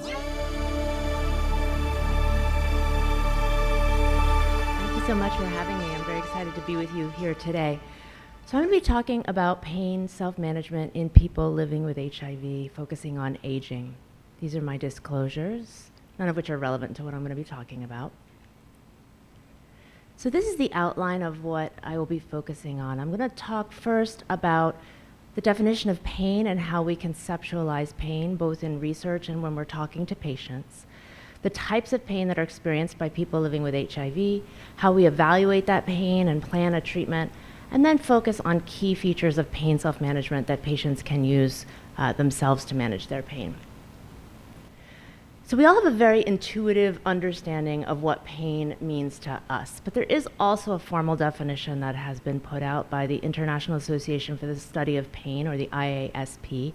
Thank you so much for having me. I'm very excited to be with you here today. So I'm going to be talking about pain self-management in people living with HIV, focusing on aging. These are my disclosures, none of which are relevant to what I'm going to be talking about. So this is the outline of what I will be focusing on. I'm going to talk first about the definition of pain and how we conceptualize pain, both in research and when we're talking to patients, the types of pain that are experienced by people living with HIV, how we evaluate that pain and plan a treatment, and then focus on key features of pain self-management that patients can use themselves to manage their pain. So we all have a very intuitive understanding of what pain means to us, but there is also a formal definition that has been put out by the International Association for the Study of Pain, or the IASP,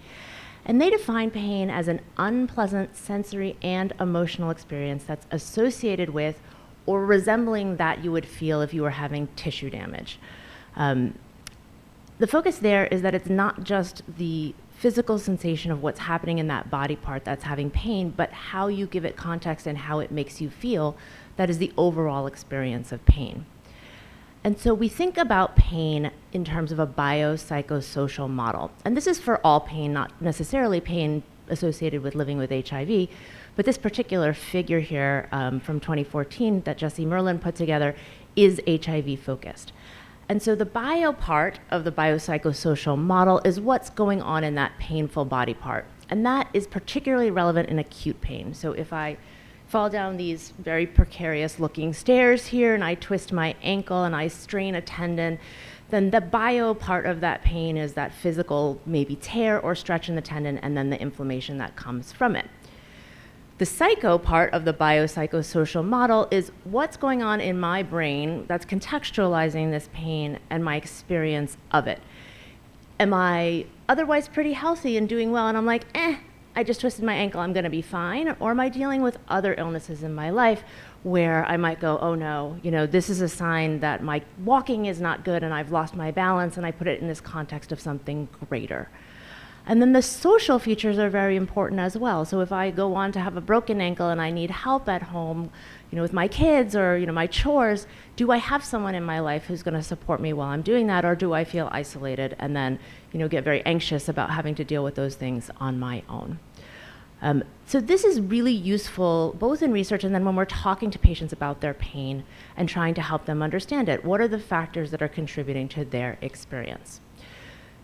and they define pain as an unpleasant sensory and emotional experience that's associated with or resembling that you would feel if you were having tissue damage. The focus there is that it's not just the physical sensation of what's happening in that body part that's having pain, but how you give it context and how it makes you feel that is the overall experience of pain. And so we think about pain in terms of a biopsychosocial model. And this is for all pain, not necessarily pain associated with living with HIV, but this particular figure here from 2014 that Jesse Merlin put together is HIV focused. And so the bio part of the biopsychosocial model is what's going on in that painful body part. And that is particularly relevant in acute pain. So if I fall down these very precarious looking stairs here and I twist my ankle and I strain a tendon, then the bio part of that pain is that physical maybe tear or stretch in the tendon and then the inflammation that comes from it. The psycho part of the biopsychosocial model is what's going on in my brain that's contextualizing this pain and my experience of it. Am I otherwise pretty healthy and doing well and I'm like, I just twisted my ankle, I'm gonna be fine? Or am I dealing with other illnesses in my life where I might go, oh no, this is a sign that my walking is not good and I've lost my balance, and I put it in this context of something greater. And then the social features are very important as well. So if I go on to have a broken ankle and I need help at home, with my kids or, my chores, do I have someone in my life who's gonna support me while I'm doing that, or do I feel isolated and then, get very anxious about having to deal with those things on my own? So this is really useful both in research and then when we're talking to patients about their pain and trying to help them understand it. What are the factors that are contributing to their experience?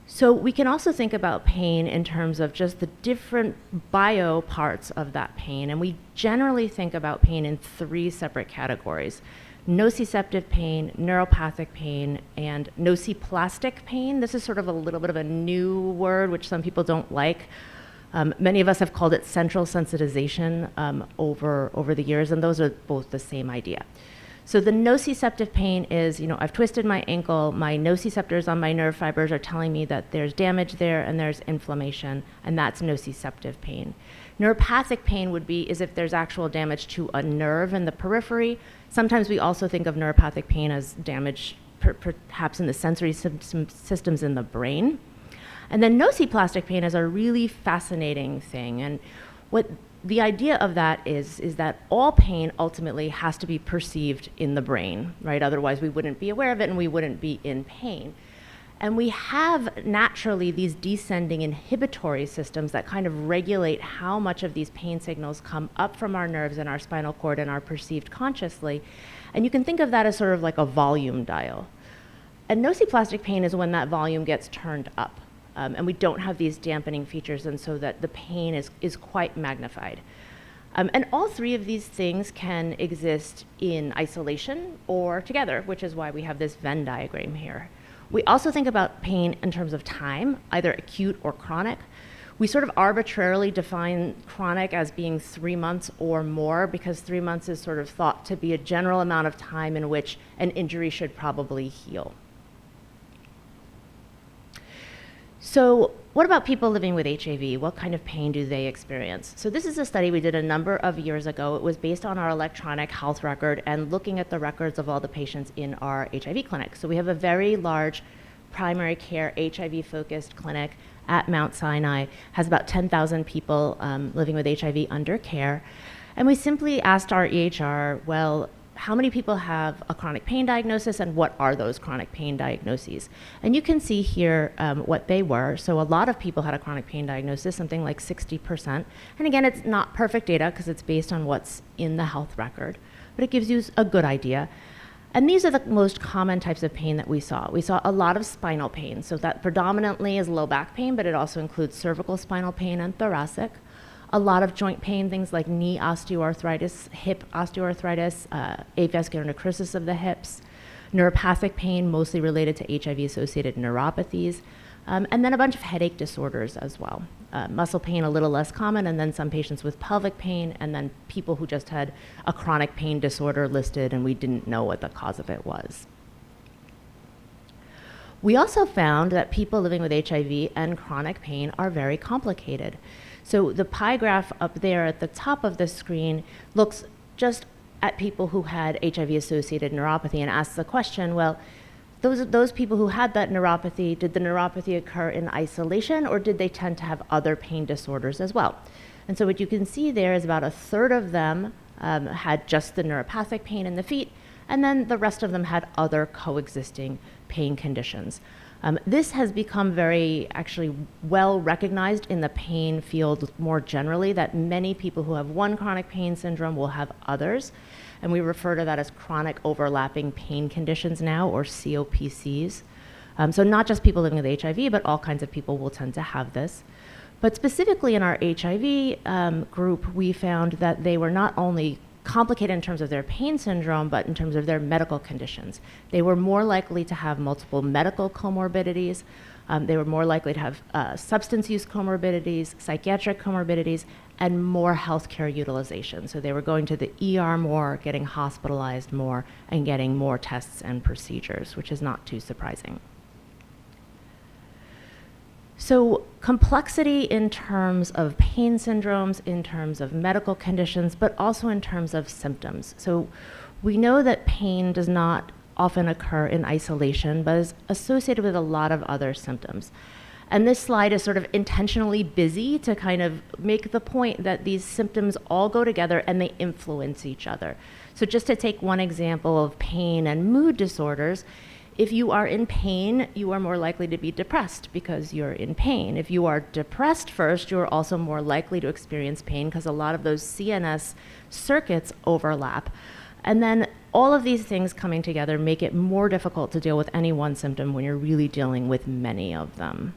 So we can also think about pain in terms of just the different bio parts of that pain, and we generally think about pain in three separate categories: nociceptive pain, neuropathic pain, and nociplastic pain. This is sort of a little bit of a new word which some people don't like. Many of us have called it central sensitization over the years, and those are both the same idea. So the nociceptive pain is, I've twisted my ankle, my nociceptors on my nerve fibers are telling me that there's damage there and there's inflammation, and that's nociceptive pain. Neuropathic pain would be is if there's actual damage to a nerve in the periphery. Sometimes we also think of neuropathic pain as damage perhaps in the sensory systems in the brain. And then nociplastic pain is a really fascinating thing. And what the idea of that is that all pain ultimately has to be perceived in the brain, right? Otherwise we wouldn't be aware of it and we wouldn't be in pain. And we have naturally these descending inhibitory systems that kind of regulate how much of these pain signals come up from our nerves and our spinal cord and are perceived consciously. And you can think of that as sort of like a volume dial. And nociplastic pain is when that volume gets turned up. And we don't have these dampening features, and so that the pain is quite magnified. And all three of these things can exist in isolation or together, which is why we have this Venn diagram here. We also think about pain in terms of time, either acute or chronic. We sort of arbitrarily define chronic as being 3 months or more, because 3 months is sort of thought to be a general amount of time in which an injury should probably heal. So what about people living with HIV? What kind of pain do they experience? So this is a study we did a number of years ago. It was based on our electronic health record and looking at the records of all the patients in our HIV clinic. So we have a very large primary care HIV-focused clinic at Mount Sinai, has about 10,000 people living with HIV under care. And we simply asked our EHR, well, how many people have a chronic pain diagnosis and what are those chronic pain diagnoses? And you can see here what they were. So a lot of people had a chronic pain diagnosis, something like 60%. And again, it's not perfect data because it's based on what's in the health record, but it gives you a good idea. And these are the most common types of pain that we saw. We saw a lot of spinal pain. So that predominantly is low back pain, but it also includes cervical spinal pain and thoracic. A lot of joint pain, things like knee osteoarthritis, hip osteoarthritis, avascular necrosis of the hips, neuropathic pain, mostly related to HIV-associated neuropathies, and then a bunch of headache disorders as well. Muscle pain, a little less common, and then some patients with pelvic pain, and then people who just had a chronic pain disorder listed and we didn't know what the cause of it was. We also found that people living with HIV and chronic pain are very complicated. So the pie graph up there at the top of the screen looks just at people who had HIV-associated neuropathy and asks the question, well, those people who had that neuropathy, did the neuropathy occur in isolation or did they tend to have other pain disorders as well? And so what you can see there is about a third of them had just the neuropathic pain in the feet, and then the rest of them had other coexisting pain conditions. This has become very actually well recognized in the pain field more generally, that many people who have one chronic pain syndrome will have others. And we refer to that as chronic overlapping pain conditions now, or COPCs. So not just people living with HIV, but all kinds of people will tend to have this. But specifically in our HIV group, we found that they were not only complicated in terms of their pain syndrome, but in terms of their medical conditions. They were more likely to have multiple medical comorbidities. They were more likely to have substance use comorbidities, psychiatric comorbidities, and more healthcare utilization. So they were going to the ER more, getting hospitalized more, and getting more tests and procedures, which is not too surprising. So complexity in terms of pain syndromes, in terms of medical conditions, but also in terms of symptoms. So we know that pain does not often occur in isolation, but is associated with a lot of other symptoms. And this slide is sort of intentionally busy to kind of make the point that these symptoms all go together and they influence each other. So just to take one example of pain and mood disorders, if you are in pain, you are more likely to be depressed because you're in pain. If you are depressed first, you're also more likely to experience pain because a lot of those CNS circuits overlap. And then all of these things coming together make it more difficult to deal with any one symptom when you're really dealing with many of them.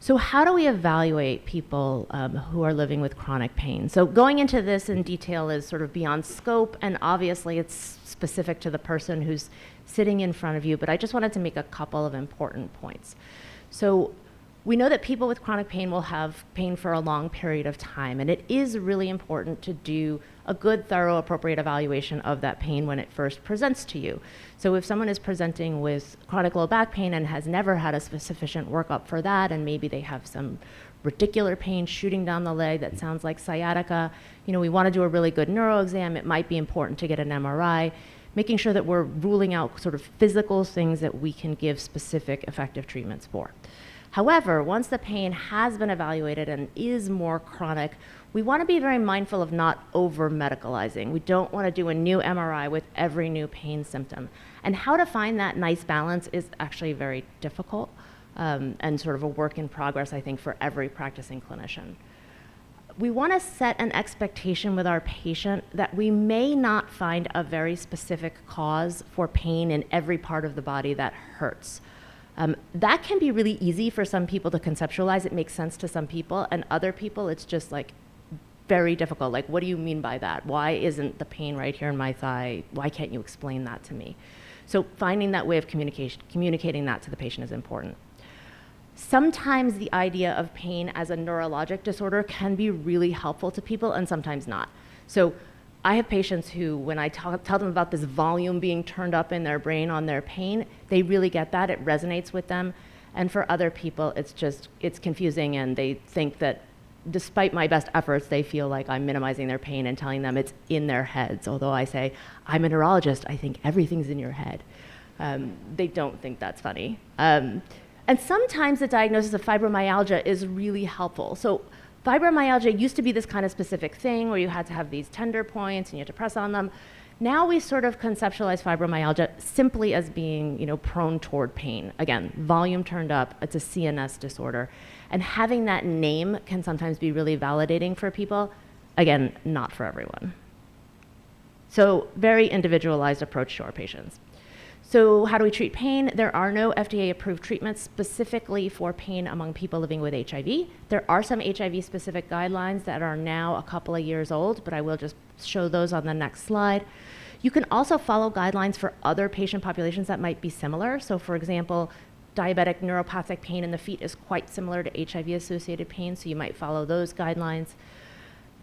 So how do we evaluate people who are living with chronic pain? So going into this in detail is sort of beyond scope, and obviously it's specific to the person who's sitting in front of you, but I just wanted to make a couple of important points. So we know that people with chronic pain will have pain for a long period of time, and it is really important to do a good, thorough, appropriate evaluation of that pain when it first presents to you. So if someone is presenting with chronic low back pain and has never had a sufficient workup for that, and maybe they have some radicular pain shooting down the leg that sounds like sciatica, we want to do a really good neuro exam. It might be important to get an MRI, making sure that we're ruling out sort of physical things that we can give specific effective treatments for. However, once the pain has been evaluated and is more chronic, we want to be very mindful of not over-medicalizing. We don't want to do a new MRI with every new pain symptom. And how to find that nice balance is actually very difficult and sort of a work in progress, I think, for every practicing clinician. We want to set an expectation with our patient that we may not find a very specific cause for pain in every part of the body that hurts. That can be really easy for some people to conceptualize. It makes sense to some people, and other people it's just like very difficult. Like, what do you mean by that? Why isn't the pain right here in my thigh? Why can't you explain that to me? So finding that way of communicating that to the patient is important. Sometimes the idea of pain as a neurologic disorder can be really helpful to people, and sometimes not. So I have patients who, when I tell them about this volume being turned up in their brain on their pain, they really get that. It resonates with them. And for other people, it's confusing, and they think that despite my best efforts, they feel like I'm minimizing their pain and telling them it's in their heads. Although I say, I'm a neurologist, I think everything's in your head. They don't think that's funny. And sometimes the diagnosis of fibromyalgia is really helpful. So fibromyalgia used to be this kind of specific thing where you had to have these tender points and you had to press on them. Now we sort of conceptualize fibromyalgia simply as being, prone toward pain. Again, volume turned up, it's a CNS disorder. And having that name can sometimes be really validating for people. Again, not for everyone. So very individualized approach to our patients. So how do we treat pain? There are no FDA-approved treatments specifically for pain among people living with HIV. There are some HIV-specific guidelines that are now a couple of years old, but I will just show those on the next slide. You can also follow guidelines for other patient populations that might be similar. So for example, diabetic neuropathic pain in the feet is quite similar to HIV-associated pain, so you might follow those guidelines.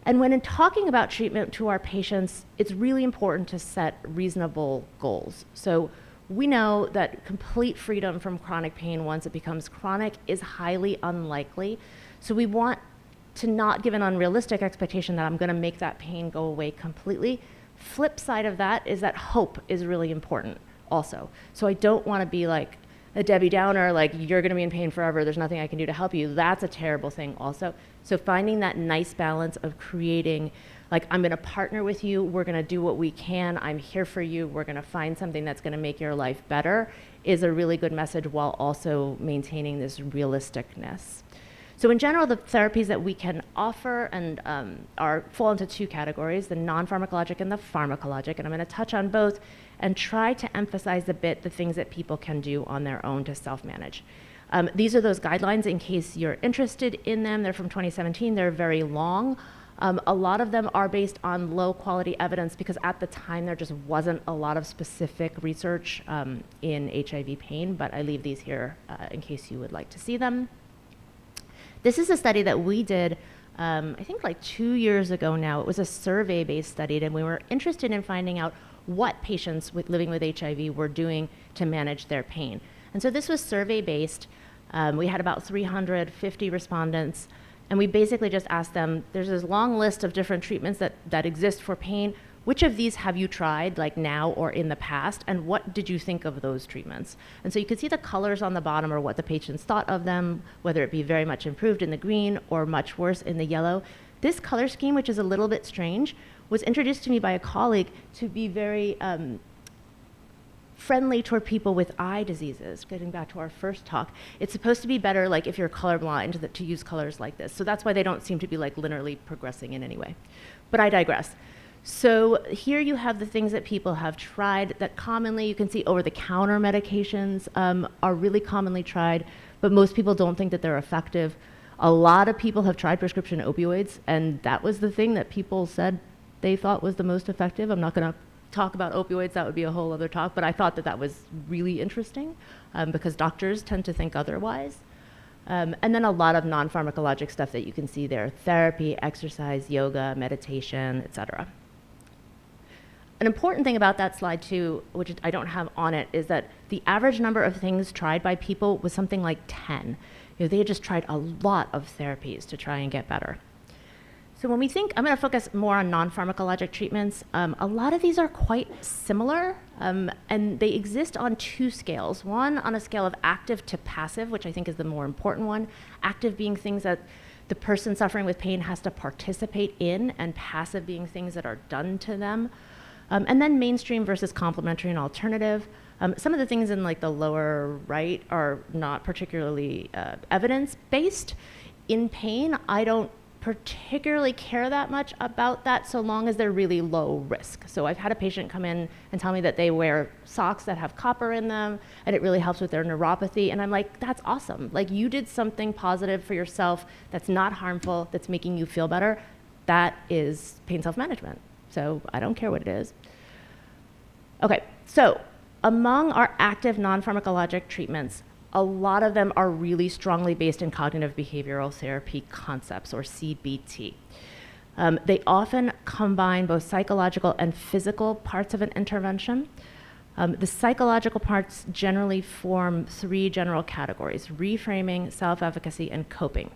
And when in talking about treatment to our patients, it's really important to set reasonable goals. So we know that complete freedom from chronic pain once it becomes chronic is highly unlikely. So we want to not give an unrealistic expectation that I'm going to make that pain go away completely. Flip side of that is that hope is really important also. So I don't want to be like a Debbie Downer, like you're going to be in pain forever, there's nothing I can do to help you. That's a terrible thing also. So finding that nice balance of creating, like, I'm going to partner with you, we're going to do what we can, I'm here for you, we're going to find something that's going to make your life better, is a really good message while also maintaining this realisticness. So in general, the therapies that we can offer and fall into two categories, the non-pharmacologic and the pharmacologic, and I'm going to touch on both and try to emphasize a bit the things that people can do on their own to self-manage. These are those guidelines in case you're interested in them. They're from 2017. They're very long. A lot of them are based on low quality evidence because at the time there just wasn't a lot of specific research in HIV pain, but I leave these here in case you would like to see them. This is a study that we did, I think like 2 years ago now. It was a survey-based study, and we were interested in finding out what patients living with HIV were doing to manage their pain. And so this was survey-based. We had about 350 respondents, and we basically just asked them, there's this long list of different treatments that exist for pain. Which of these have you tried, like now or in the past, and what did you think of those treatments? And so you can see the colors on the bottom are what the patients thought of them, whether it be very much improved in the green or much worse in the yellow. This color scheme, which is a little bit strange, was introduced to me by a colleague to be very friendly toward people with eye diseases. Getting back to our first talk, it's supposed to be better, like if you're colorblind, to use colors like this. So that's why they don't seem to be like linearly progressing in any way. But I digress. So here you have the things that people have tried that commonly, you can see over-the-counter medications are really commonly tried, but most people don't think that they're effective. A lot of people have tried prescription opioids, and that was the thing that people said they thought was the most effective. I'm not going to talk about opioids, that would be a whole other talk, but I thought that that was really interesting because doctors tend to think otherwise. And then a lot of non-pharmacologic stuff that you can see there: therapy, exercise, yoga, meditation, etc. An important thing about that slide too, which I don't have on it, is that the average number of things tried by people was something like 10. They had just tried a lot of therapies to try and get better. So when we think, I'm going to focus more on non-pharmacologic treatments. A lot of these are quite similar, and they exist on two scales. One on a scale of active to passive, which I think is the more important one. Active being things that the person suffering with pain has to participate in, and passive being things that are done to them. And then mainstream versus complementary and alternative. Some of the things in like the lower right are not particularly evidence-based. In pain, I don't particularly care that much about that so long as they're really low risk. So I've had a patient come in and tell me that they wear socks that have copper in them and it really helps with their neuropathy, and I'm like, that's awesome. Like, you did something positive for yourself that's not harmful, that's making you feel better. That is pain self-management. So I don't care what it is. Okay, so among our active non-pharmacologic treatments, a lot of them are really strongly based in cognitive behavioral therapy concepts, or CBT. They often combine both psychological and physical parts of an intervention. The psychological parts generally form three general categories: reframing, self-efficacy, and coping.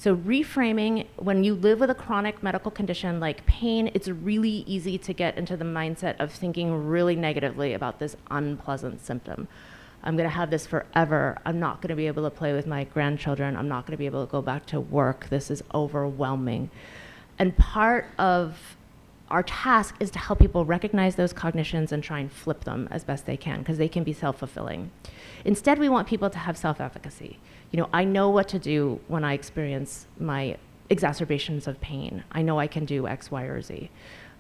So reframing, when you live with a chronic medical condition like pain, it's really easy to get into the mindset of thinking really negatively about this unpleasant symptom. I'm gonna have this forever. I'm not gonna be able to play with my grandchildren. I'm not gonna be able to go back to work. This is overwhelming. And part of our task is to help people recognize those cognitions and try and flip them as best they can, because they can be self-fulfilling. Instead, we want people to have self-efficacy. You know, I know what to do when I experience my exacerbations of pain. I know I can do X, Y, or Z.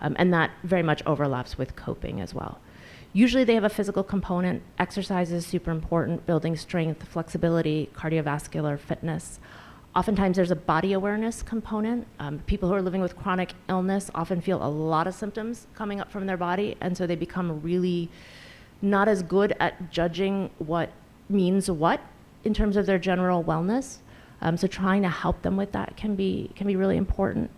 And that very much overlaps with coping as well. Usually they have a physical component. Exercise is super important, building strength, flexibility, cardiovascular fitness. Oftentimes there's a body awareness component. People who are living with chronic illness often feel a lot of symptoms coming up from their body, and so they become really not as good at judging what means what in terms of their general wellness. So trying to help them with that can be really important.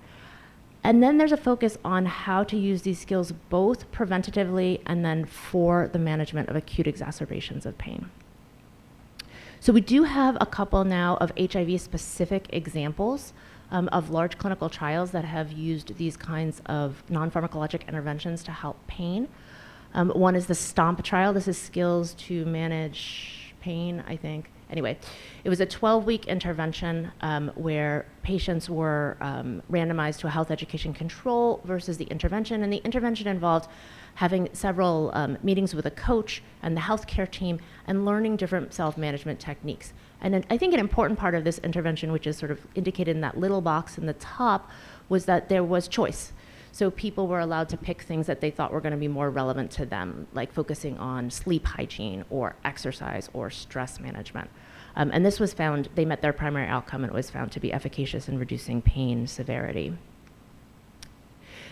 And then there's a focus on how to use these skills both preventatively and then for the management of acute exacerbations of pain. So we do have a couple now of HIV-specific examples of large clinical trials that have used these kinds of non-pharmacologic interventions to help pain. One is the STOMP trial. This is skills to manage pain, I think. Anyway, it was a 12-week intervention where patients were randomized to a health education control versus the intervention. And the intervention involved having several meetings with a coach and the healthcare team and learning different self-management techniques. And then I think an important part of this intervention, which is sort of indicated in that little box in the top, was that there was choice. So people were allowed to pick things that they thought were going to be more relevant to them, like focusing on sleep hygiene or exercise or stress management. And this was found, they met their primary outcome, and it was found to be efficacious in reducing pain severity.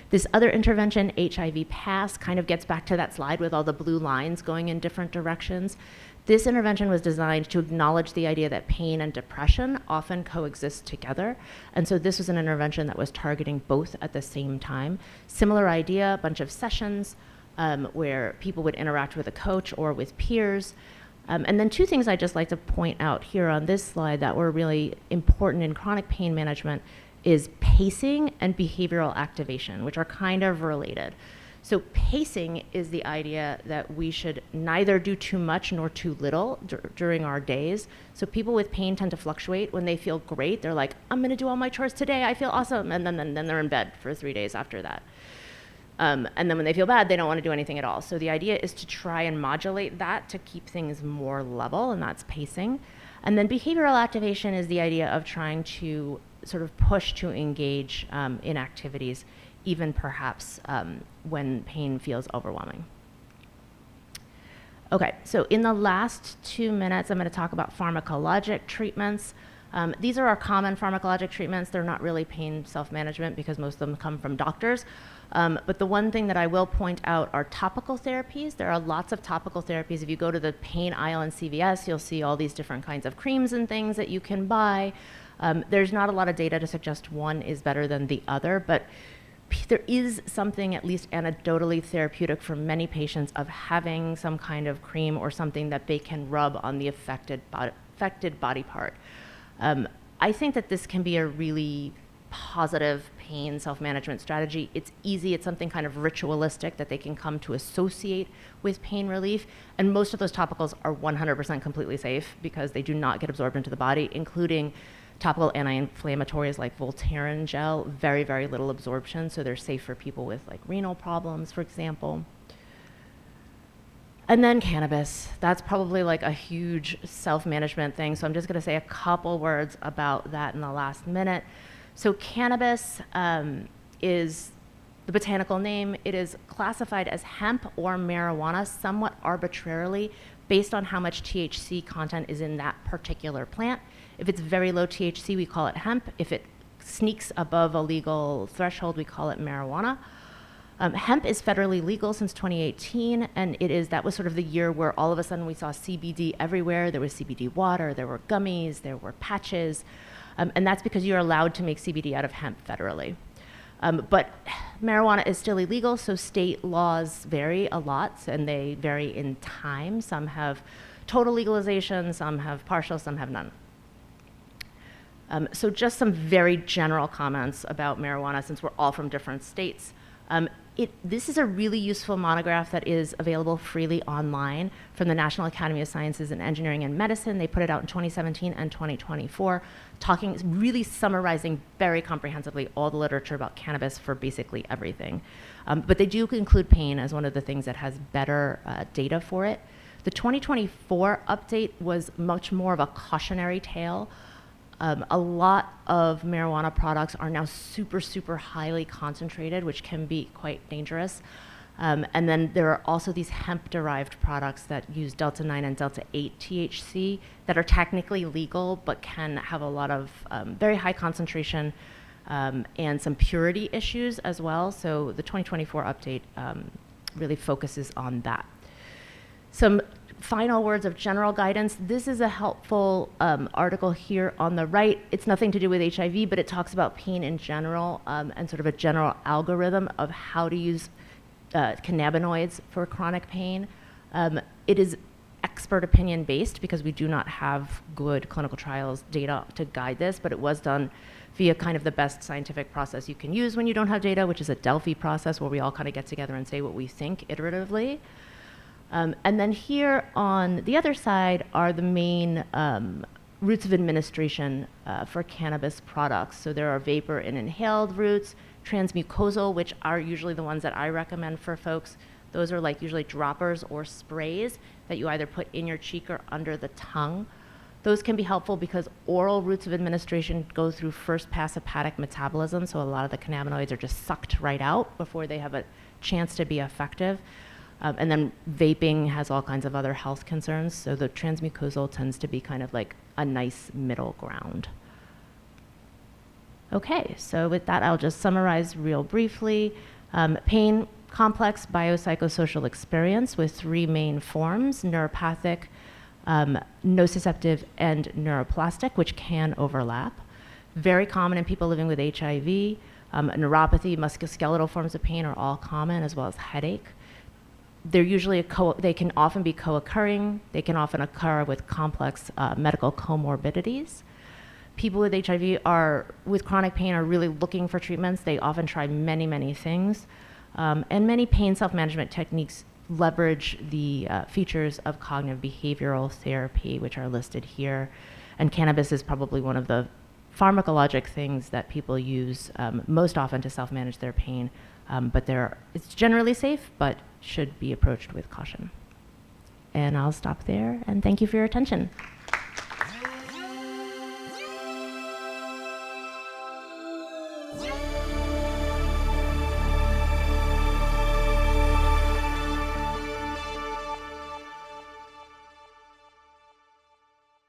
This other intervention, HIV PASS, kind of gets back to that slide with all the blue lines going in different directions. This intervention was designed to acknowledge the idea that pain and depression often coexist together. And so this was an intervention that was targeting both at the same time. Similar idea, a bunch of sessions where people would interact with a coach or with peers. And then two things I'd just like to point out here on this slide that were really important in chronic pain management is pacing and behavioral activation, which are kind of related. So pacing is the idea that we should neither do too much nor too little during our days. So people with pain tend to fluctuate. When they feel great, they're like, I'm gonna do all my chores today, I feel awesome, and then they're in bed for 3 days after that. And then when they feel bad, they don't wanna do anything at all. So the idea is to try and modulate that to keep things more level, and that's pacing. And then behavioral activation is the idea of trying to sort of push to engage in activities, even perhaps when pain feels overwhelming. Okay, so in the last 2 minutes, I'm going to talk about pharmacologic treatments. These are our common pharmacologic treatments. They're not really pain self-management because most of them come from doctors. But the one thing that I will point out are topical therapies. There are lots of topical therapies. If you go to the pain aisle in CVS, you'll see all these different kinds of creams and things that you can buy. There's not a lot of data to suggest one is better than the other, but there is something at least anecdotally therapeutic for many patients of having some kind of cream or something that they can rub on the affected body part. I think that this can be a really positive pain self-management strategy. It's easy, it's something kind of ritualistic that they can come to associate with pain relief, and most of those topicals are 100% completely safe because they do not get absorbed into the body, including topical anti-inflammatories like Voltaren gel, very, very little absorption, so they're safe for people with like renal problems, for example. And then cannabis. That's probably like a huge self-management thing, so I'm just gonna say a couple words about that in the last minute. So cannabis is the botanical name. It is classified as hemp or marijuana somewhat arbitrarily based on how much THC content is in that particular plant. If it's very low THC, we call it hemp. If it sneaks above a legal threshold, we call it marijuana. Hemp is federally legal since 2018, and that was sort of the year where all of a sudden we saw CBD everywhere. There was CBD water, there were gummies, there were patches, and that's because you're allowed to make CBD out of hemp federally. But marijuana is still illegal, so state laws vary a lot, and they vary in time. Some have total legalization, some have partial, some have none. So just some very general comments about marijuana, since we're all from different states. This is a really useful monograph that is available freely online from the National Academy of Sciences in Engineering and Medicine. They put it out in 2017 and 2024, really summarizing very comprehensively all the literature about cannabis for basically everything. But they do include pain as one of the things that has better data for it. The 2024 update was much more of a cautionary tale. A lot of marijuana products are now super, super highly concentrated, which can be quite dangerous. And then there are also these hemp-derived products that use delta-9 and delta-8 THC that are technically legal, but can have a lot of very high concentration and some purity issues as well. So the 2024 update really focuses on that. Some final words of general guidance. This is a helpful article here on the right. It's nothing to do with HIV, but it talks about pain in general and sort of a general algorithm of how to use cannabinoids for chronic pain. It is expert opinion based because we do not have good clinical trials data to guide this, but it was done via kind of the best scientific process you can use when you don't have data, which is a Delphi process where we all kind of get together and say what we think iteratively. And then here on the other side are the main routes of administration for cannabis products. So there are vapor and inhaled routes, transmucosal, which are usually the ones that I recommend for folks. Those are like usually droppers or sprays that you either put in your cheek or under the tongue. Those can be helpful because oral routes of administration go through first pass hepatic metabolism, so a lot of the cannabinoids are just sucked right out before they have a chance to be effective. And then vaping has all kinds of other health concerns, so the transmucosal tends to be kind of like a nice middle ground. Okay, so with that, I'll just summarize real briefly. Pain, complex biopsychosocial experience with three main forms: neuropathic, nociceptive, and neuroplastic, which can overlap. Very common in people living with HIV. Neuropathy, musculoskeletal forms of pain are all common, as well as headache. They're usually they can often be co-occurring. They can often occur with complex medical comorbidities. People with HIV with chronic pain are really looking for treatments. They often try many, many things. And many pain self-management techniques leverage the features of cognitive behavioral therapy, which are listed here. And cannabis is probably one of the pharmacologic things that people use most often to self-manage their pain. But it's generally safe, but should be approached with caution. And I'll stop there, and thank you for your attention.